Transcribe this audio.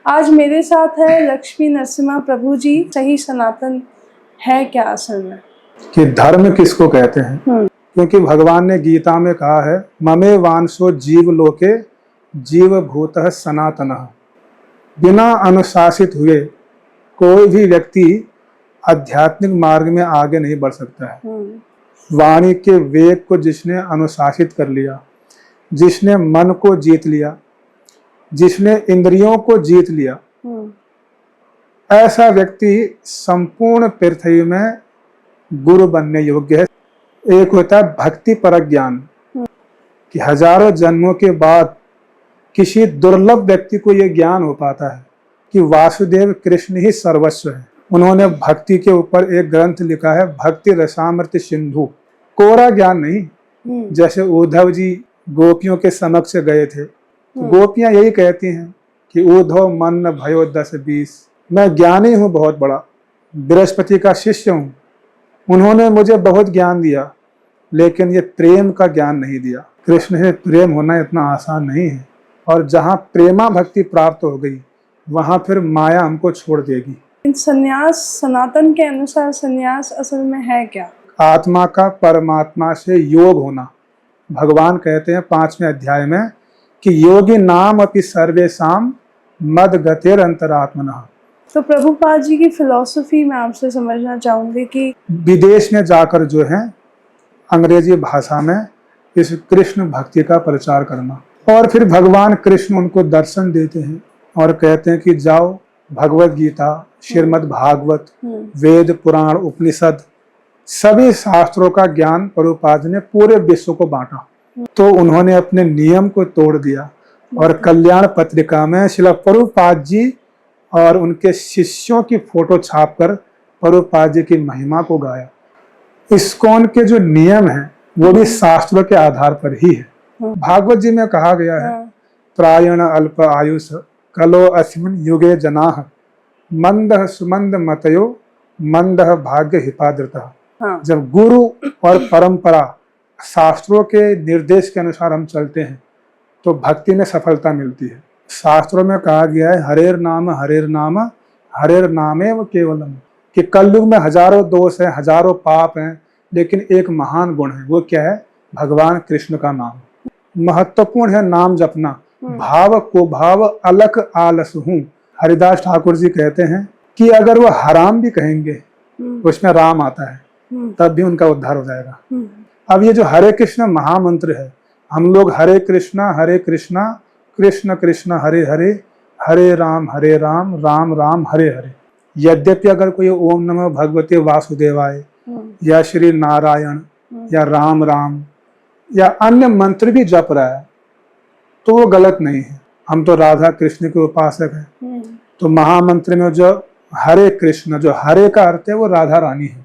आज मेरे साथ है लक्ष्मी नरसिम्हा प्रभु जी। सही सनातन है क्या असल में? कि धर्म किसको कहते हैं? क्योंकि भगवान ने गीता में कहा है, ममे वांशो जीव लोके जीव भूतः सनातनः। बिना अनुशासित हुए कोई भी व्यक्ति आध्यात्मिक मार्ग में आगे नहीं बढ़ सकता है। वाणी के वेग को जिसने अनुशासित कर लिया, जिसने मन को जीत लिया, जिसने इंद्रियों को जीत लिया, ऐसा व्यक्ति संपूर्ण पृथ्वी में गुरु बनने योग्य है। एक होता है भक्ति परक ज्ञान, कि हजारों जन्मों के बाद किसी दुर्लभ व्यक्ति को यह ज्ञान हो पाता है कि वासुदेव कृष्ण ही सर्वस्व है। उन्होंने भक्ति के ऊपर एक ग्रंथ लिखा है, भक्ति रसामृत सिंधु। कोरा ज्ञान नहीं, जैसे उद्धव जी गोपियों के समक्ष गए थे, तो गोपियां यही कहती हैं कि उद्धव मन भयो 10-20, मैं ज्ञानी हूँ बहुत बड़ा, बृहस्पति का शिष्य हूँ, उन्होंने मुझे बहुत ज्ञान दिया, लेकिन ये प्रेम का ज्ञान नहीं दिया। कृष्ण से प्रेम होना इतना आसान नहीं है, और जहाँ प्रेमा भक्ति प्राप्त हो गई वहाँ फिर माया हमको छोड़ देगी। संन्यास सनातन के अनुसार संन्यास असल में है क्या? आत्मा का परमात्मा से योग होना। भगवान कहते हैं 5वें अध्याय में कि योगी नाम अपि सर्वेषाम मद गतिर अंतरात्मनः। तो प्रभुपाद जी की फिलॉसफी मैं आपसे समझना चाहूंगी कि विदेश में जाकर जो है अंग्रेजी भाषा में इस कृष्ण भक्ति का प्रचार करना, और फिर भगवान कृष्ण उनको दर्शन देते हैं और कहते हैं कि जाओ भगवत गीता, श्रीमद् भागवत, वेद पुराण उपनिषद, सभी शास्त्रों का ज्ञान प्रभुपाद ने पूरे विश्व को बांटा। तो उन्होंने अपने नियम को तोड़ दिया और कल्याण पत्रिका में श्रील प्रभुपाद जी और उनके शिष्यों की फोटो छापकर प्रभुपाद जी की महिमा को गाया। इस्कॉन के जो नियम हैं वो भी शास्त्रों के आधार पर ही है। भागवत जी में कहा गया है, प्रायण अल्प आयुष कलो अस्मिन् युगे जनाः मंदः सुमंद मतयो मंदः भाग्य हिपाद्रतः। जब गुरु और परंपरा शास्त्रों के निर्देश के अनुसार हम चलते हैं तो भक्ति में सफलता मिलती है। शास्त्रों में कहा गया है, हरेर नाम हरेर नामेव केवलम, कि कलयुग में हजारों दोष हैं, हजारों पाप हैं, लेकिन एक महान गुण है, वो क्या है? भगवान कृष्ण का नाम। महत्वपूर्ण है नाम जपना। भाव को भाव अलख आलस हूँ। हरिदास ठाकुर जी कहते हैं कि अगर वो हराम भी कहेंगे उसमें राम आता है, तब भी उनका उद्धार हो जाएगा। अब ये जो हरे कृष्ण महामंत्र है, हम लोग हरे कृष्णा कृष्ण कृष्ण हरे हरे, हरे राम राम राम हरे हरे। यद्यपि अगर कोई ओम नमः भगवते वासुदेवाय या श्री नारायण या राम राम या अन्य मंत्र भी जप रहा है तो वो गलत नहीं है। हम तो राधा कृष्ण के उपासक हैं, तो महामंत्र में जो हरे कृष्ण, जो हरे का अर्थ है वो राधा रानी है।